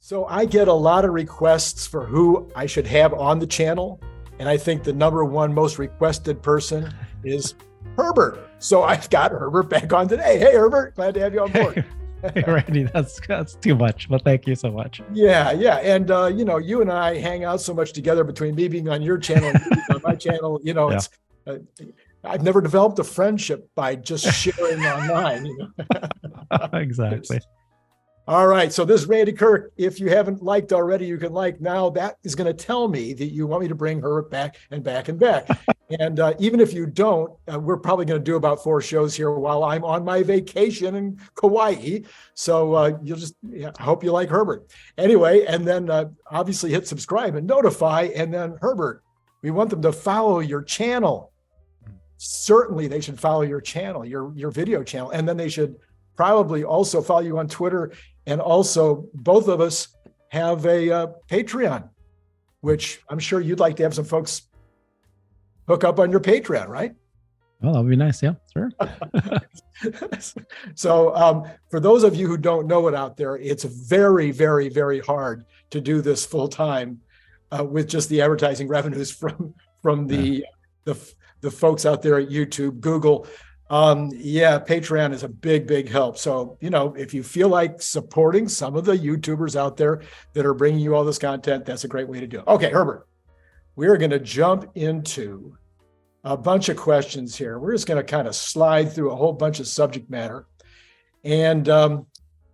So I get a lot of requests for who I should have on the channel. And I think the number one most requested person is Herbert. So I've got Herbert back on today. Hey, Herbert, glad to have you on board. Hey, Randy, that's too much, but thank you so much. Yeah. And, you and I hang out so much together between me being on your channel and you being on my channel. Yeah. It's I've never developed a friendship by just sharing online. Exactly. All right. So this is Randy Kirk. If you haven't liked already, you can like now. That is going to tell me that you want me to bring her back and back and back. And even if you don't, we're probably going to do about 4 shows here while I'm on my vacation in Kauai. So I hope you like Herbert. Anyway, and then obviously hit subscribe and notify. And then Herbert, we want them to follow your channel. Certainly they should follow your channel, your video channel. And then they should probably also follow you on Twitter. And also, both of us have a Patreon, which I'm sure you'd like to have some folks hook up on your Patreon, right? Well, that would be nice. Yeah, sure. So for those of you who don't know it out there, it's very, very, very hard to do this full time with just the advertising revenues from the folks out there at YouTube, Google. Patreon is a big, big help. So, if you feel like supporting some of the YouTubers out there that are bringing you all this content, that's a great way to do it. Okay, Herbert, we're going to jump into a bunch of questions here. We're just going to kind of slide through a whole bunch of subject matter. And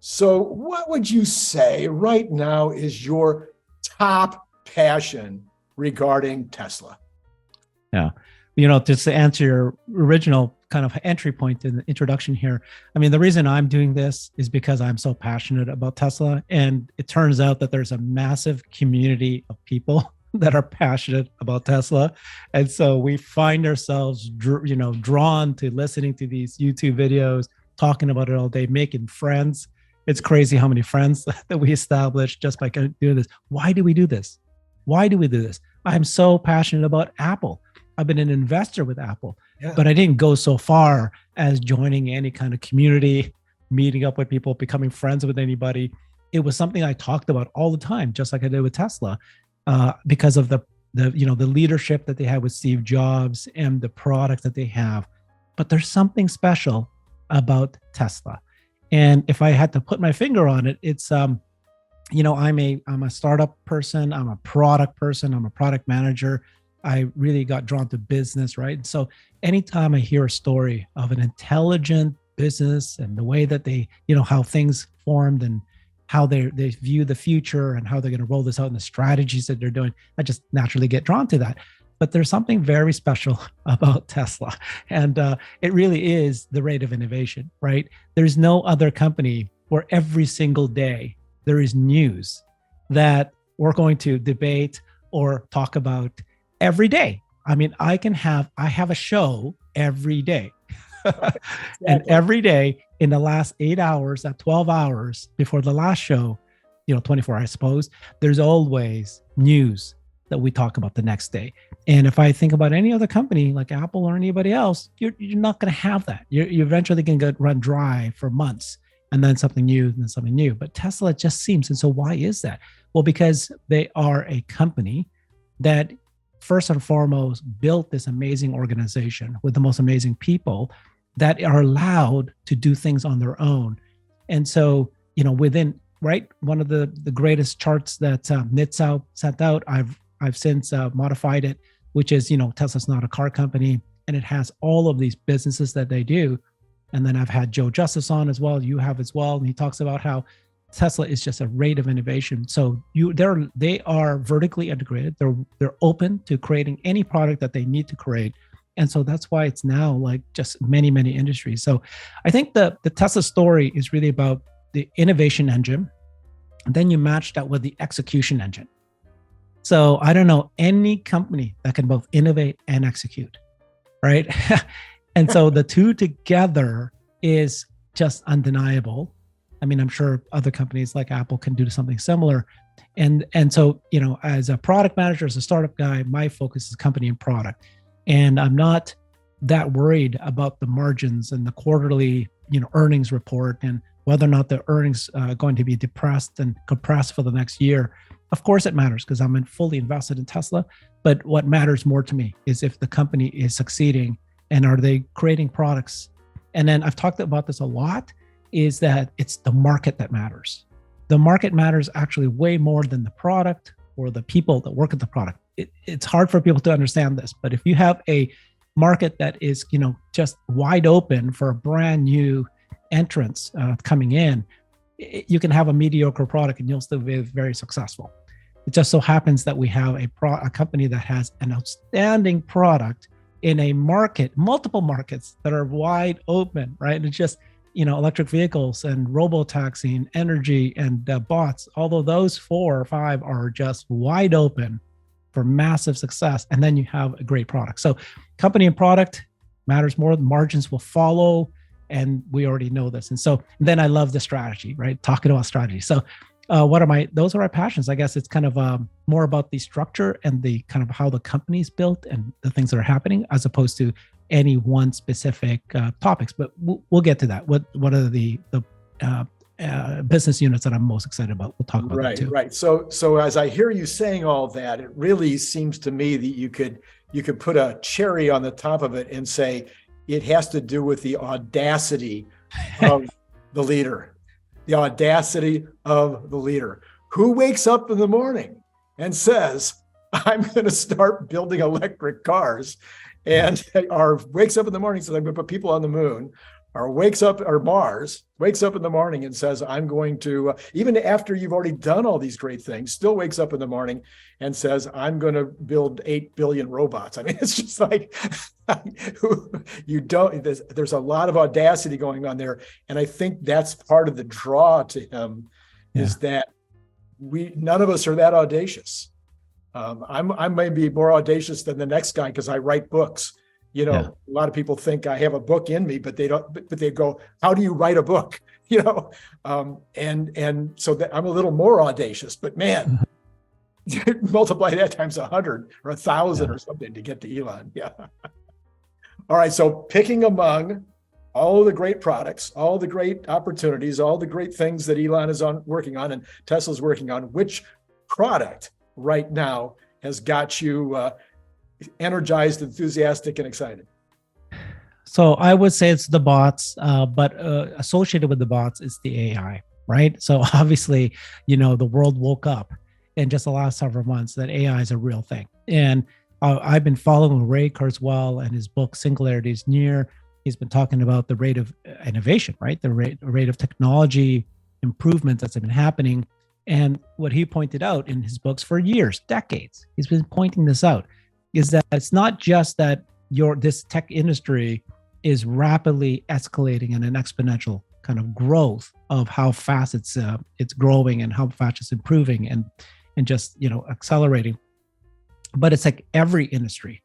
so what would you say right now is your top passion regarding Tesla? Yeah. Just to answer your original kind of entry point in the introduction here, I mean, the reason I'm doing this is because I'm so passionate about Tesla. And it turns out that there's a massive community of people that are passionate about Tesla. And so we find ourselves, drawn to listening to these YouTube videos, talking about it all day, making friends. It's crazy how many friends that we establish just by doing this. Why do we do this? I'm so passionate about Apple. I've been an investor with Apple, but I didn't go so far as joining any kind of community, meeting up with people, becoming friends with anybody. It was something I talked about all the time, just like I did with Tesla, because of the leadership that they had with Steve Jobs and the product that they have. But there's something special about Tesla. And if I had to put my finger on it, it's I'm a startup person, I'm a product person, I'm a product manager. I really got drawn to business, right? So anytime I hear a story of an intelligent business and the way that they, how things formed and how they view the future and how they're going to roll this out and the strategies that they're doing, I just naturally get drawn to that. But there's something very special about Tesla. And it really is the rate of innovation, right? There's no other company where every single day there is news that we're going to debate or talk about every day. I mean, I have a show every day. And every day in the last 8 hours, at 12 hours before the last show, 24, I suppose, there's always news that we talk about the next day. And if I think about any other company like Apple or anybody else, you're not going to have that. You're eventually going to run dry for months and then something new and then something new. But Tesla just seems, and so why is that? Well, because they are a company that first and foremost built this amazing organization with the most amazing people that are allowed to do things on their own. And so, within, right, one of the greatest charts that Nitzau sent out, I've since modified it, which is, Tesla's not a car company, and it has all of these businesses that they do. And then I've had Joe Justice on as well, you have as well, and he talks about how Tesla is just a rate of innovation. So they are vertically integrated. They're open to creating any product that they need to create. And so that's why it's now like just many, many industries. So I think the Tesla story is really about the innovation engine. And then you match that with the execution engine. So I don't know any company that can both innovate and execute, right? And so the two together is just undeniable. I mean, I'm sure other companies like Apple can do something similar. And so, as a product manager, as a startup guy, my focus is company and product. And I'm not that worried about the margins and the quarterly earnings report and whether or not the earnings are going to be depressed and compressed for the next year. Of course it matters because I'm fully invested in Tesla. But what matters more to me is if the company is succeeding and are they creating products. And then I've talked about this a lot, is that it's the market that matters. The market matters actually way more than the product or the people that work at the product. It's hard for people to understand this, but if you have a market that is, just wide open for a brand new entrants coming in, you can have a mediocre product and you'll still be very successful. It just so happens that we have a company that has an outstanding product in a market, multiple markets that are wide open, right? And it's just, electric vehicles and robotaxi and energy and bots, although those 4 or 5 are just wide open for massive success. And then you have a great product. So company and product matters more. The margins will follow. And we already know this. And then I love the strategy, right? Talking about strategy. So those are my passions. I guess it's kind of more about the structure and the kind of how the company's built and the things that are happening, as opposed to any one specific topics. But we'll get to that. What are the business units that I'm most excited about? We'll talk about that too. Right. So as I hear you saying all that, it really seems to me that you could put a cherry on the top of it and say it has to do with the audacity of the leader. The audacity of the leader who wakes up in the morning and says, I'm going to start building electric cars, or wakes up in the morning and says, I'm going to put people on the moon, or Mars wakes up in the morning and says, I'm going to, even after you've already done all these great things, still wakes up in the morning and says, I'm going to build 8 billion robots. I mean, it's just like, there's a lot of audacity going on there. And I think that's part of the draw to him, is that none of us are that audacious. I may be more audacious than the next guy because I write books. A lot of people think I have a book in me, but they don't. But they go, "How do you write a book?" And so that I'm a little more audacious. But man, multiply that times 100 or 1,000 or something to get to Elon. Yeah. All right. So picking among all the great products, all the great opportunities, all the great things that Elon is working on and Tesla's working on, which product right now has got you energized, enthusiastic, and excited? So I would say it's the bots, but associated with the bots is the AI, right? So obviously, the world woke up in just the last several months that AI is a real thing. And I've been following Ray Kurzweil and his book, Singularity is Near. He's been talking about the rate of innovation, right? The rate of technology improvement that's been happening. And what he pointed out in his books for years, decades, he's been pointing this out, is that it's not just that this tech industry is rapidly escalating in an exponential kind of growth of how fast it's growing and how fast it's improving and just accelerating, but it's like every industry.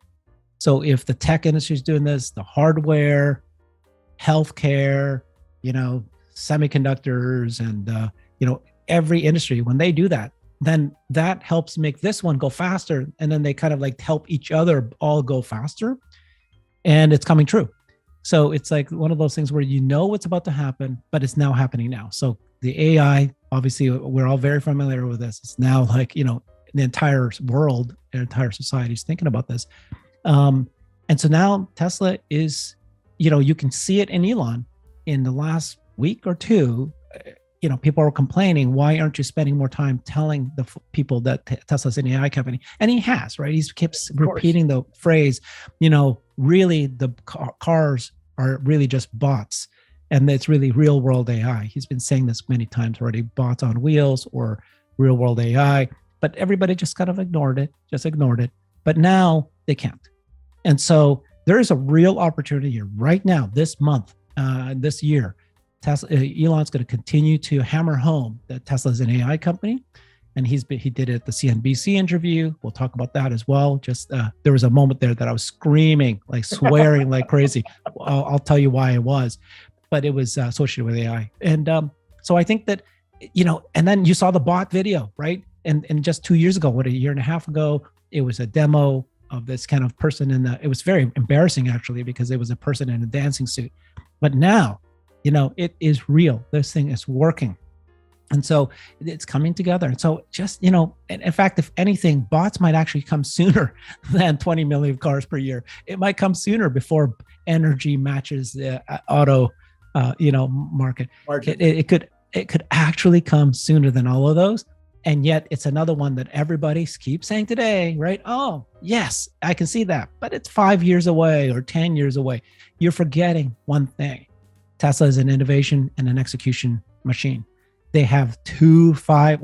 So if the tech industry is doing this, the hardware, healthcare, semiconductors, and every industry, when they do that, then that helps make this one go faster. And then they kind of like help each other all go faster. And it's coming true. So it's like one of those things where what's about to happen, but it's now happening now. So the AI, obviously, we're all very familiar with this. It's now like, the entire world, the entire society is thinking about this. And so now Tesla is, you can see it in Elon in the last week or two. People are complaining, why aren't you spending more time telling the people that Tesla's an AI company? And he has, right? He keeps repeating the phrase, really the cars are really just bots. And it's really real world AI. He's been saying this many times already, bots on wheels or real world AI, but everybody just kind of ignored it. But now they can't. And so there is a real opportunity here right now, this month, this year. Elon's going to continue to hammer home that Tesla is an AI company, and he did it at the CNBC interview. We'll talk about that as well. Just there was a moment there that I was screaming, like swearing like crazy. I'll tell you why it was, but it was associated with AI. And so I think that and then you saw the bot video, right? And just 2 years ago, a year and a half ago, it was a demo of this kind of person it was very embarrassing actually, because it was a person in a dancing suit. But now, it is real. This thing is working. And so it's coming together. And so just, in fact, if anything, bots might actually come sooner than 20 million cars per year. It might come sooner before energy matches the auto, market. It could actually come sooner than all of those. And yet it's another one that everybody keeps saying today, right? Oh, yes, I can see that, but it's 5 years away or 10 years away. You're forgetting one thing. Tesla is an innovation and an execution machine. They have five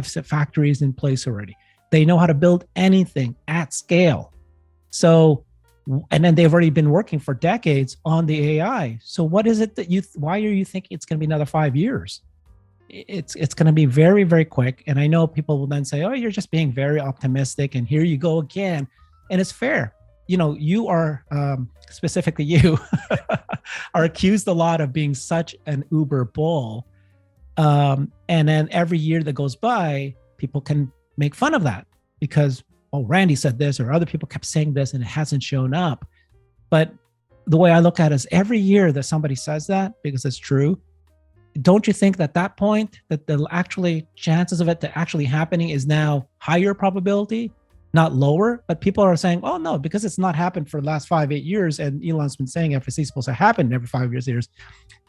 factories in place already. They know how to build anything at scale. So, and then they've already been working for decades on the AI. So what is it why are you thinking it's going to be another 5 years? It's going to be very, very quick. And I know people will then say, oh, you're just being very optimistic. And here you go again. And it's fair. You are, specifically you, are accused a lot of being such an uber bull. And then every year that goes by, people can make fun of that because, Randy said this or other people kept saying this and it hasn't shown up. But the way I look at it is every year that somebody says that, because it's true, don't you think that that point that the actually chances of it to actually happening is now higher probability, not lower? But people are saying, oh no, because it's not happened for the last 5-8 years. And Elon's been saying FSC is supposed to happen every 5 years.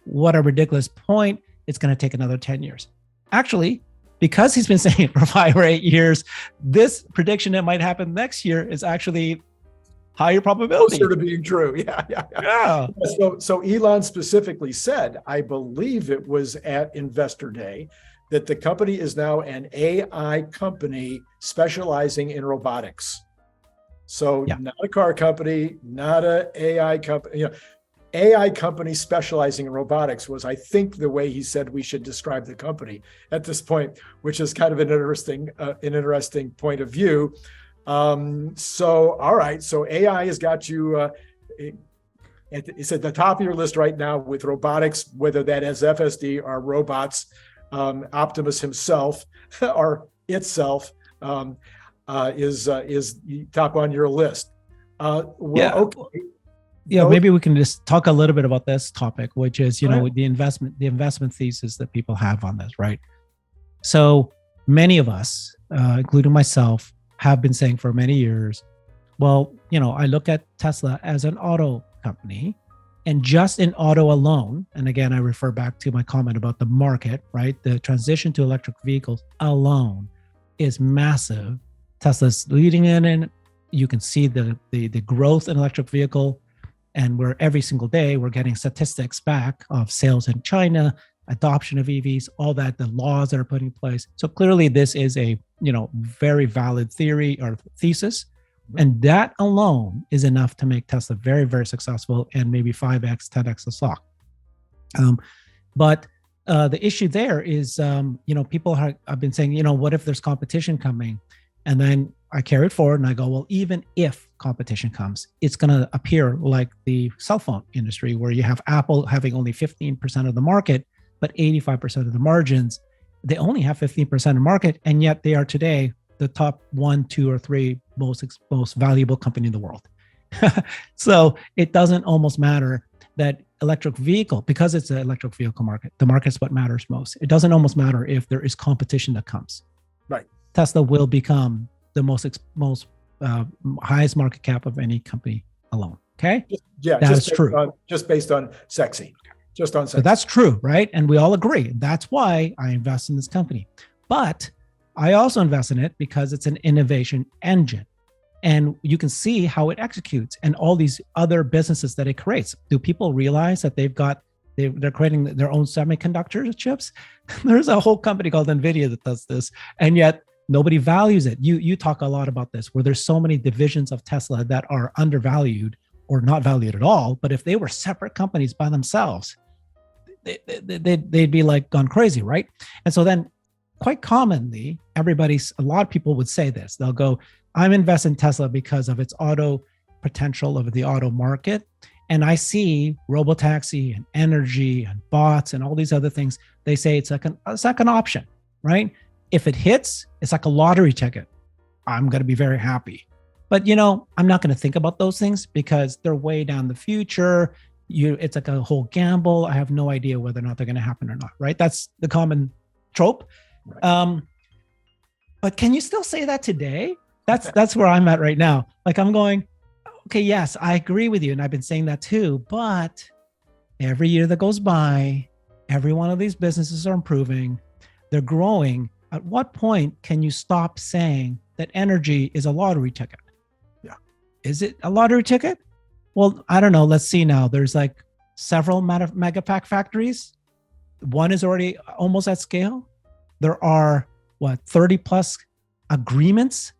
What a ridiculous point. It's going to take another 10 years. Actually, because he's been saying it for 5 or 8 years, this prediction that might happen next year is actually higher probability. Closer to being true. Yeah. So Elon specifically said, I believe it was at Investor Day, that the company is now an AI company specializing in robotics. So not a car company, not an AI company. AI company specializing in robotics was, I think, the way he said we should describe the company at this point, which is kind of an interesting point of view. So, all right. So AI has got you, it's at the top of your list right now with robotics, whether that is FSD or robots, Optimus himself or itself is top on your list. Okay. Yeah, maybe we can just talk a little bit about this topic, which is, the investment thesis that people have on this, right? So many of us, including myself, have been saying for many years, I look at Tesla as an auto company, and just in auto alone, and again, I refer back to my comment about the market, right? The transition to electric vehicles alone is massive. Tesla's leading in, and you can see the growth in electric vehicle. And every single day, we're getting statistics back of sales in China, adoption of EVs, all that, the laws that are put in place. So clearly this is a, very valid theory or thesis. And that alone is enough to make Tesla very, very successful and maybe 5x, 10x the stock. But the issue there is, people have been saying, what if there's competition coming? And then I carry it forward and I go, well, even if competition comes, it's going to appear like the cell phone industry, where you have Apple having only 15% of the market, but 85% of the margins. They only have 15% of the market, and yet they are today the top 1, 2, or 3 most valuable company in the world. So it doesn't almost matter that electric vehicle, because it's an electric vehicle market, the market's what matters most. It doesn't almost matter if there is competition that comes. Right. Tesla will become the most highest market cap of any company alone. Okay. That's true. Just based on sexy. Just on sexy. So that's true, right? And we all agree. That's why I invest in this company. But I also invest in it because it's an innovation engine. And you can see how it executes and all these other businesses that it creates. Do people realize that they're creating their own semiconductor chips? There's a whole company called NVIDIA that does this. And yet nobody values it. You talk a lot about this, where there's so many divisions of Tesla that are undervalued or not valued at all. But if they were separate companies by themselves, they'd be like gone crazy, right? And so then quite commonly, a lot of people would say this. They'll go, I'm investing in Tesla because of its auto potential of the auto market. And I see robotaxi and energy and bots and all these other things. They say it's like a second option, right? If it hits, it's like a lottery ticket. I'm going to be very happy. But, I'm not going to think about those things because they're way down the future. it's like a whole gamble. I have no idea whether or not they're going to happen or not, right? That's the common trope. Right. But can you still say that today? That's where I'm at right now. Like I'm going, okay, yes, I agree with you. And I've been saying that too, but every year that goes by, every one of these businesses are improving. They're growing. At what point can you stop saying that energy is a lottery ticket? Yeah. Is it a lottery ticket? Well, I don't know. Let's see now. There's like several Megapack factories. One is already almost at scale. There are 30 plus agreements,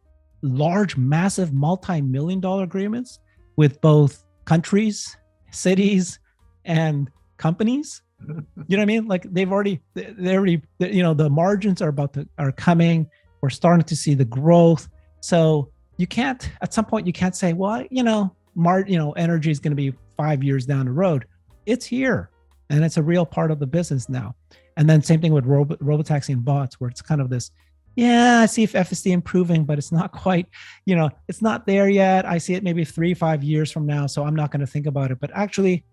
large, massive, multi-million-dollar agreements with both countries, cities, and companies. You know what I mean? Like they already, the margins are coming. We're starting to see the growth. So you can't, at some point, you can't say, well, energy is going to be 5 years down the road. It's here, and it's a real part of the business now. And then same thing with Robotaxi and bots, where it's kind of this, I see if FSD improving, but it's not quite, it's not there yet. I see it maybe 3-5 years from now, so I'm not going to think about it. But actually,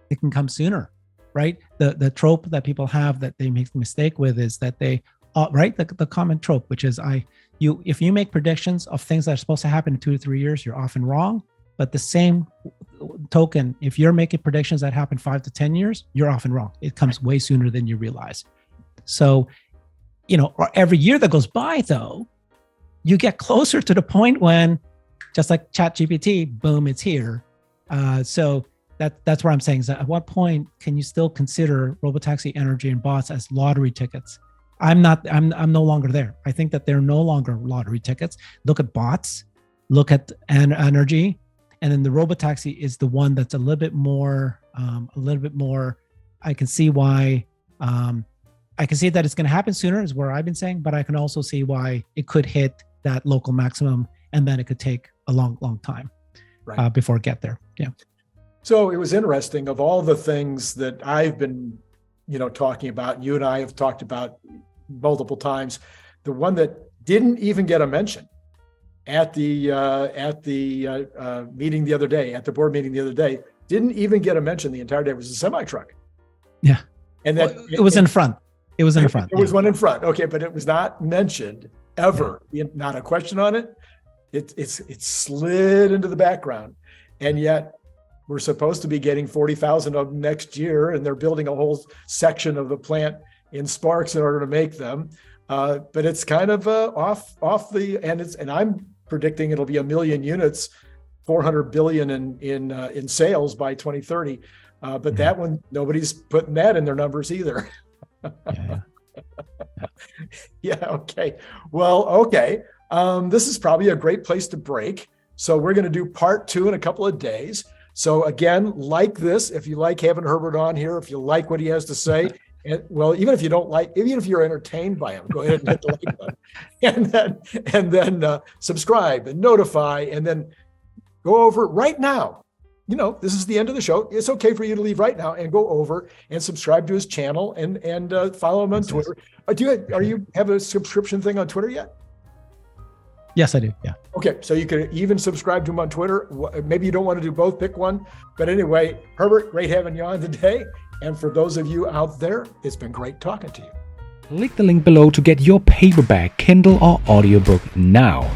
it can come sooner, right? The trope that people have that they make the mistake with is that they, right? The common trope, which is if you make predictions of things that are supposed to happen in 2 to 3 years, you're often wrong. But the same token, if you're making predictions that happen 5 to 10 years, you're often wrong. It comes way sooner than you realize. So, every year that goes by, though, you get closer to the point when, just like ChatGPT, boom, it's here. So that's where I'm saying is that at what point can you still consider Robotaxi, energy, and bots as lottery tickets? I'm no longer there. I think that they're no longer lottery tickets. Look at bots, look at energy. And then the Robotaxi is the one that's a little bit more. I can see why. I can see that it's going to happen sooner, is where I've been saying, but I can also see why it could hit that local maximum, and then it could take a long, long time before it get there. Yeah. So it was interesting. Of all the things that I've been, talking about, and you and I have talked about multiple times, the one that didn't even get a mention at the meeting the other day, at the board meeting the other day, didn't even get a mention the entire day, was a semi-truck. Yeah. And that it was in front. It was in front. There was one in front. Okay, but it was not mentioned ever. Yeah. Not a question on it. It slid into the background, and yet we're supposed to be getting 40,000 of them next year, and they're building a whole section of the plant in Sparks in order to make them. But it's kind of off the, and I'm predicting it'll be 1 million units, 400 billion in sales by 2030. But that one, nobody's putting that in their numbers either. Yeah. Okay. Well, okay. This is probably a great place to break. So we're going to do part 2 in a couple of days. So again, like this, if you like having Herbert on here, if you like what he has to say, and well, even if you don't like, even if you're entertained by him, go ahead and hit the like button, and then subscribe and notify, and then go over right now. This is the end of the show. It's okay for you to leave right now and go over and subscribe to his channel and follow him on Twitter. Do you have a subscription thing on Twitter yet? Yes, I do. Yeah. Okay. So you can even subscribe to him on Twitter. Maybe you don't want to do both, pick one. But anyway, Herbert, great having you on today. And for those of you out there, it's been great talking to you. Click the link below to get your paperback, Kindle, or audiobook now.